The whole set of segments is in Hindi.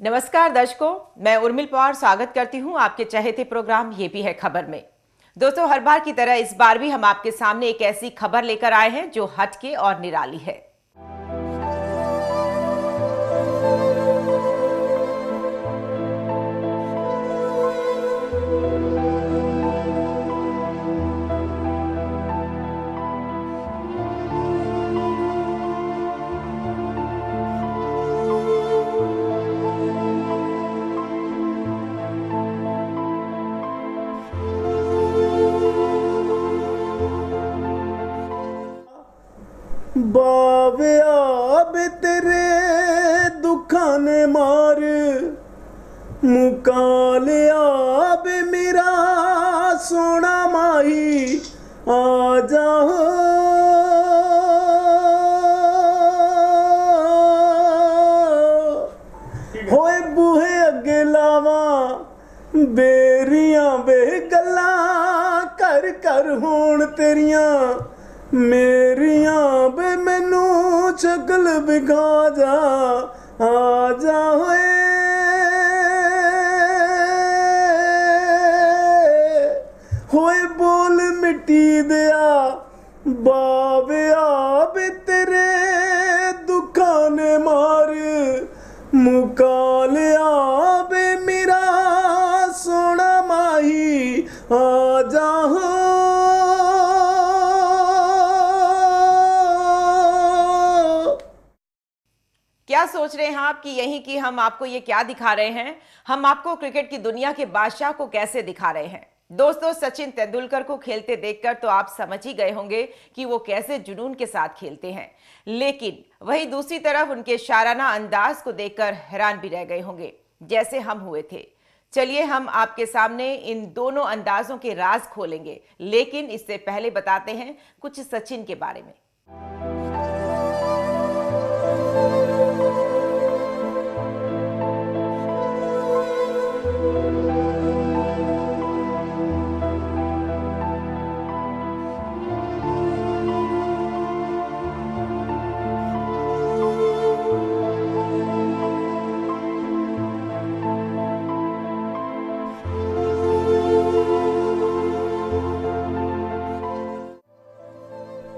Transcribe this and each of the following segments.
नमस्कार दर्शकों, मैं उर्मिल पवार स्वागत करती हूं आपके चहेते प्रोग्राम ये भी है खबर में। दोस्तों, हर बार की तरह इस बार भी हम आपके सामने एक ऐसी खबर लेकर आए हैं जो हटके और निराली है। बाविया बे तेरे दुखां ने मार मुका लिया बे मेरा सोना माही आ जाओ होए बूहे अगे लावा बेरियां बे गल्लां कर कर होण तेरियां मेरियां बे मैनू शक्ल विखा जा आ जा होए बोल मिट्टी दिया बाविया बे तेरे दुखां ने मार मुका लिया बे मेरा सोना माही आ जा क्या सोच रहे हैं आप कि यही कि हम आपको ये क्या दिखा रहे हैं? हम आपको क्रिकेट की दुनिया के बादशाह को कैसे दिखा रहे हैं। दोस्तों, सचिन तेंदुलकर को खेलते देखकर तो आप समझ ही गए होंगे कि वो कैसे जुनून के साथ खेलते हैं, लेकिन वही दूसरी तरफ उनके शाराना अंदाज को देखकर हैरान भी रह गए होंगे, जैसे हम हुए थे। चलिए हम आपके सामने इन दोनों अंदाजों के राज खोलेंगे, लेकिन इससे पहले बताते हैं कुछ सचिन के बारे में।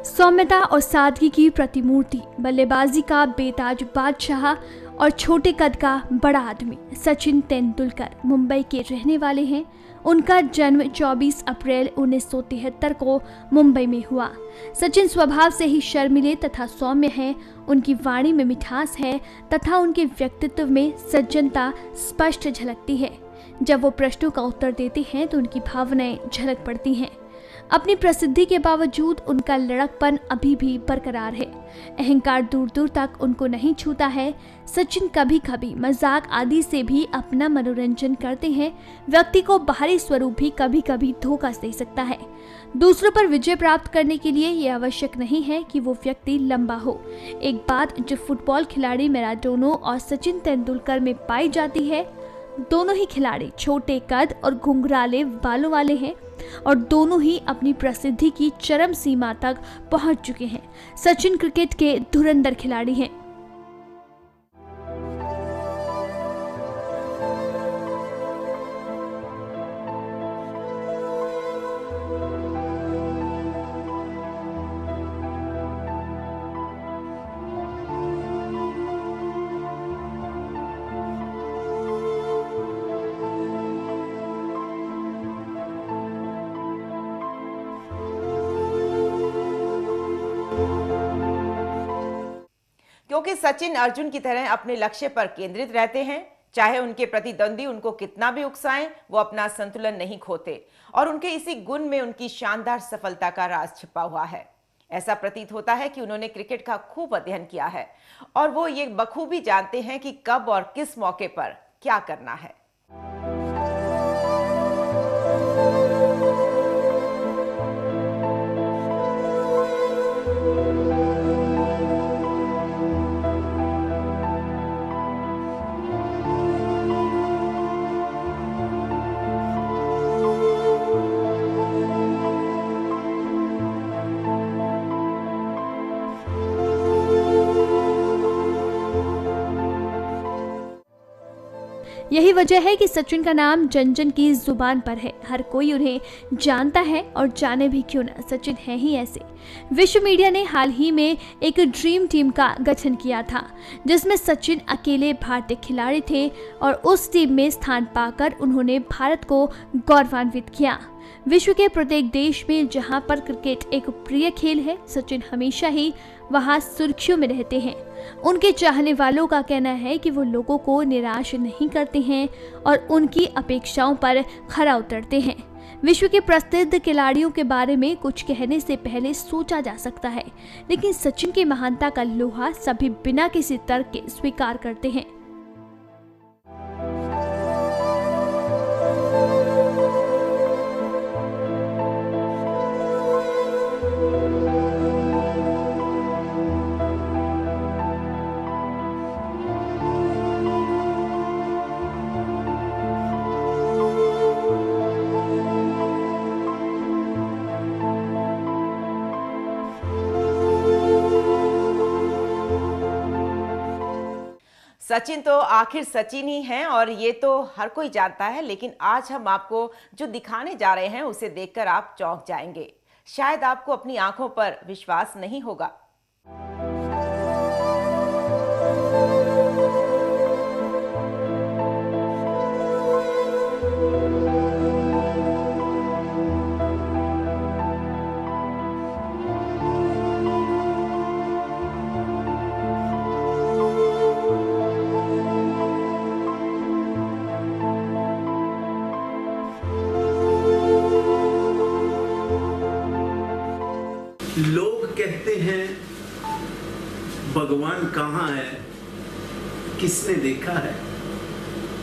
सौम्यता और सादगी की प्रतिमूर्ति, बल्लेबाजी का बेताज बादशाह और छोटे कद का बड़ा आदमी सचिन तेंदुलकर मुंबई के रहने वाले हैं। उनका जन्म 24 अप्रैल 1973 को मुंबई में हुआ। सचिन स्वभाव से ही शर्मीले तथा सौम्य हैं। उनकी वाणी में मिठास है तथा उनके व्यक्तित्व में सज्जनता स्पष्ट झलकती है। जब वो प्रश्नों का उत्तर देते हैं तो उनकी भावनाएं झलक पड़ती हैं। अपनी प्रसिद्धि के बावजूद उनका लड़कपन अभी भी बरकरार है। अहंकार दूर दूर तक उनको नहीं छूता है। सचिन कभी कभी मजाक आदि से भी अपना मनोरंजन करते हैं। व्यक्ति को बाहरी स्वरूप भी कभी कभी धोखा दे सकता है। दूसरों पर विजय प्राप्त करने के लिए यह आवश्यक नहीं है कि वो व्यक्ति लंबा हो। एक बात जो फुटबॉल खिलाड़ी मैराडोना और सचिन तेंदुलकर में पाई जाती है, दोनों ही खिलाड़ी छोटे कद और घुंघराले बालों वाले हैं और दोनों ही अपनी प्रसिद्धि की चरम सीमा तक पहुंच चुके हैं। सचिन क्रिकेट के धुरंधर खिलाड़ी हैं। क्योंकि सचिन अर्जुन की तरह अपने लक्ष्य पर केंद्रित रहते हैं। चाहे उनके प्रतिद्वंदी उनको कितना भी उकसाएं, वो अपना संतुलन नहीं खोते और उनके इसी गुण में उनकी शानदार सफलता का राज छिपा हुआ है। ऐसा प्रतीत होता है कि उन्होंने क्रिकेट का खूब अध्ययन किया है और वो ये बखूबी जानते हैं कि कब और किस मौके पर क्या करना है। यही वजह है कि सचिन का नाम जन जन की जुबान पर है। हर कोई उन्हें जानता है और जाने भी क्यों ना, सचिन है ही ऐसे। विश्व मीडिया ने हाल ही में एक ड्रीम टीम का गठन किया था, जिसमें सचिन अकेले भारतीय खिलाड़ी थे और उस टीम में स्थान पाकर उन्होंने भारत को गौरवान्वित किया। विश्व के प्रत्येक देश में जहां पर क्रिकेट एक प्रिय खेल है, सचिन हमेशा ही वहां सुर्खियों में रहते हैं। उनके चाहने वालों का कहना है कि वो लोगों को निराश नहीं करते हैं और उनकी अपेक्षाओं पर खरा उतरते हैं। विश्व के प्रसिद्ध खिलाड़ियों के बारे में कुछ कहने से पहले सोचा जा सकता है, लेकिन सचिन की महानता का लोहा सभी बिना किसी तर्क के स्वीकार करते हैं। सचिन तो आखिर सचिन ही हैं और ये तो हर कोई जानता है, लेकिन आज हम आपको जो दिखाने जा रहे हैं उसे देखकर आप चौंक जाएंगे। शायद आपको अपनी आंखों पर विश्वास नहीं होगा। लोग कहते हैं भगवान कहाँ है, किसने देखा है?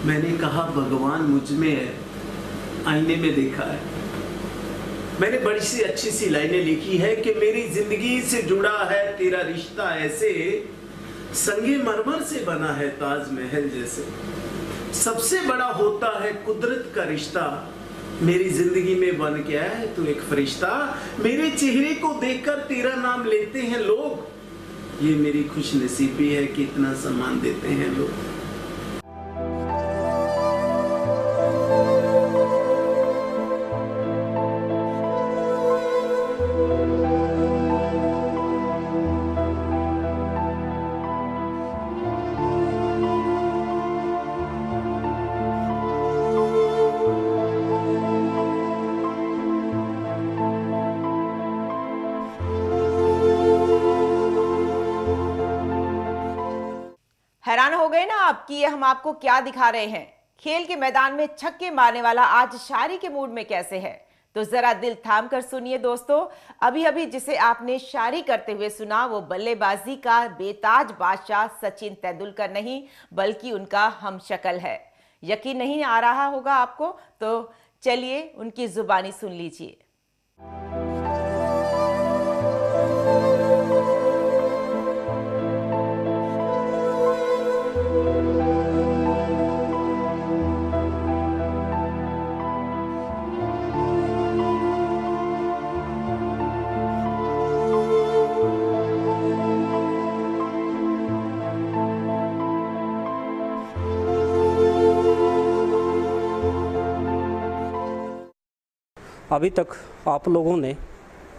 मैंने कहा भगवान मुझ में है, आईने में देखा है। मैंने बड़ी सी अच्छी सी लाइनें लिखी है कि मेरी जिंदगी से जुड़ा है तेरा रिश्ता ऐसे, संगे मरमर से बना है ताजमहल जैसे। सबसे बड़ा होता है कुदरत का रिश्ता, मेरी जिंदगी में बन के आया है तू एक फरिश्ता। मेरे चेहरे को देखकर तेरा नाम लेते हैं लोग, ये मेरी खुशनसीबी है कि इतना सम्मान देते हैं लोग। हैरान हो गए ना आप कि ये हम आपको क्या दिखा रहे हैं? खेल के मैदान में छक्के मारने वाला आज शायरी के मूड में कैसे है? तो जरा दिल थाम कर सुनिए दोस्तों। अभी अभी जिसे आपने शायरी करते हुए सुना वो बल्लेबाजी का बेताज बादशाह सचिन तेंदुलकर नहीं, बल्कि उनका हमशक्ल है। यकीन नहीं आ रहा होगा आपको, तो चलिए उनकी जुबानी सुन लीजिए। अभी तक आप लोगों ने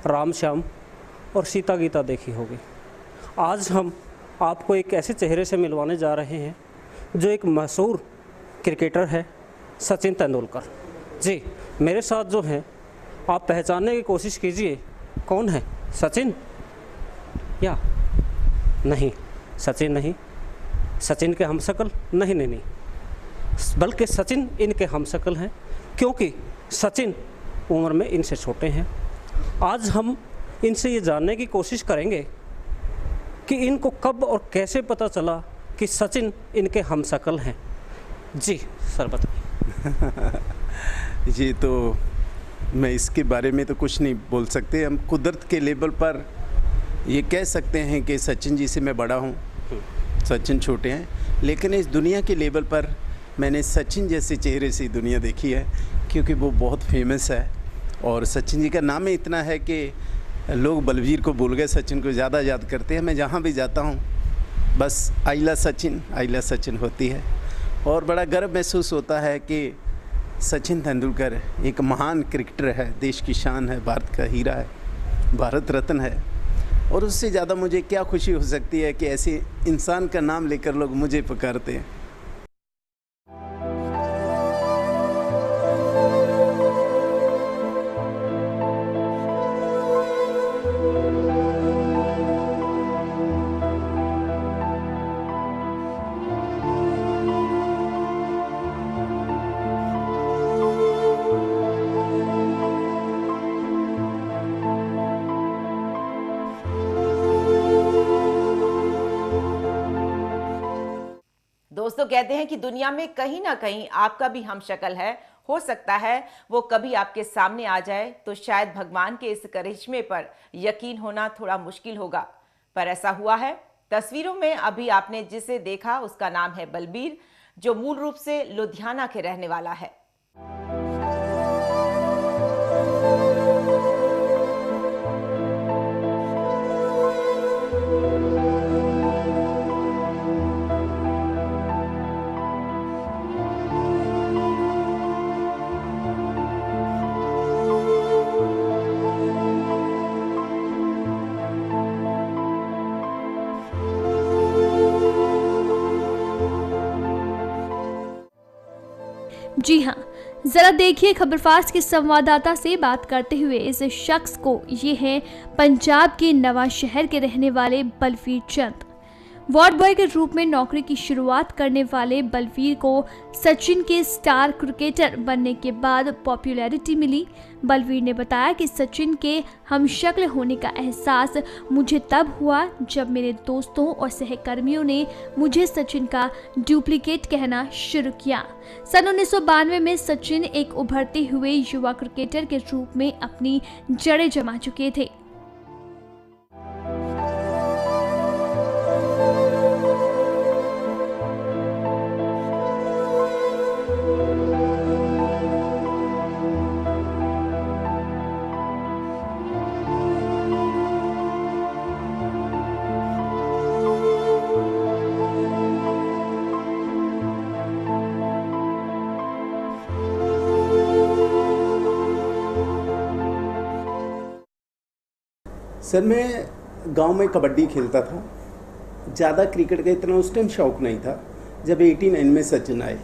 राम श्याम और सीता गीता देखी होगी। आज हम आपको एक ऐसे चेहरे से मिलवाने जा रहे हैं जो एक मशहूर क्रिकेटर है, सचिन तेंदुलकर जी। मेरे साथ जो हैं आप पहचानने की कोशिश कीजिए, कौन है? सचिन या नहीं? सचिन नहीं, सचिन के हमशक्ल नहीं, नहीं नहीं, बल्कि सचिन इनके हमशक्ल हैं, क्योंकि सचिन उम्र में इनसे छोटे हैं। आज हम इनसे ये जानने की कोशिश करेंगे कि इनको कब और कैसे पता चला कि सचिन इनके हमशक्ल हैं। जी सर बताइए। जी तो मैं इसके बारे में तो कुछ नहीं बोल सकते। हम कुदरत के लेवल पर ये कह सकते हैं कि सचिन जी से मैं बड़ा हूँ, सचिन छोटे हैं, लेकिन इस दुनिया के लेवल पर मैंने सचिन जैसे चेहरे से दुनिया देखी है, क्योंकि वो बहुत फेमस है और सचिन जी का नाम ही इतना है कि लोग बलवीर को भूल गए, सचिन को ज़्यादा याद करते हैं। मैं जहाँ भी जाता हूँ बस आइला सचिन होती है। और बड़ा गर्व महसूस होता है कि सचिन तेंदुलकर एक महान क्रिकेटर है, देश की शान है, भारत का हीरा है, भारत रत्न है। और उससे ज़्यादा मुझे क्या खुशी हो सकती है कि ऐसे इंसान का नाम लेकर लोग मुझे पुकारते हैं। दोस्तों, कहते हैं कि दुनिया में कहीं ना कहीं आपका भी हम शक्ल है। हो सकता है वो कभी आपके सामने आ जाए तो शायद भगवान के इस करिश्मे पर यकीन होना थोड़ा मुश्किल होगा, पर ऐसा हुआ है। तस्वीरों में अभी आपने जिसे देखा उसका नाम है बलबीर, जो मूल रूप से लुधियाना के रहने वाला है। जी हाँ, जरा देखिए खबरफास्ट के संवाददाता से बात करते हुए इस शख्स को। ये हैं पंजाब के नवा शहर के रहने वाले बलवीर चंद। वार्ड बॉय के रूप में नौकरी की शुरुआत करने वाले बलवीर को सचिन के स्टार क्रिकेटर बनने के बाद पॉपुलैरिटी मिली। बलवीर ने बताया कि सचिन के हमशक्ल होने का एहसास मुझे तब हुआ जब मेरे दोस्तों और सहकर्मियों ने मुझे सचिन का डुप्लीकेट कहना शुरू किया। सन 1992 में सचिन एक उभरते हुए युवा क्रिकेटर के रूप में अपनी जड़ें जमा चुके थे। सर, मैं गांव में कबड्डी खेलता था। ज़्यादा क्रिकेट का इतना उस टाइम शौक़ नहीं था। जब 89 में सचिन आए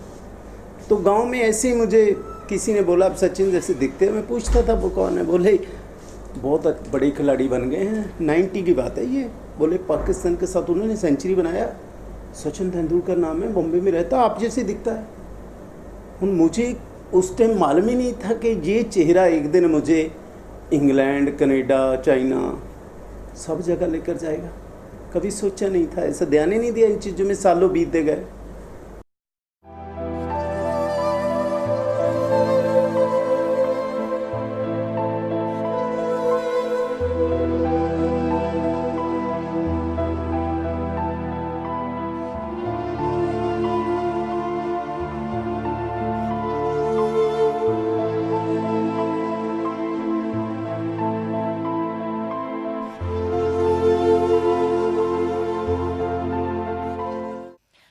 तो गांव में ऐसे ही मुझे किसी ने बोला, आप सचिन जैसे दिखते हैं। मैं पूछता था वो कौन है, बोले बहुत बड़े खिलाड़ी बन गए हैं, 90 की बात है ये। बोले पाकिस्तान के साथ उन्होंने सेंचुरी बनाया, सचिन तेंदुलकर नाम है, बॉम्बे में रहता, आप जैसे दिखता है। मुझे उस टाइम मालूम ही नहीं था कि ये चेहरा एक दिन मुझे इंग्लैंड, कनाडा, चाइना सब जगह लेकर जाएगा। कभी सोचा नहीं था, ऐसा ध्यान ही नहीं दिया इन चीज़ों में, सालों बीतते गए।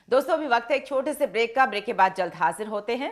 दोस्तों, अभी वक्त है एक छोटे से ब्रेक का। ब्रेक के बाद जल्द हाजिर होते हैं।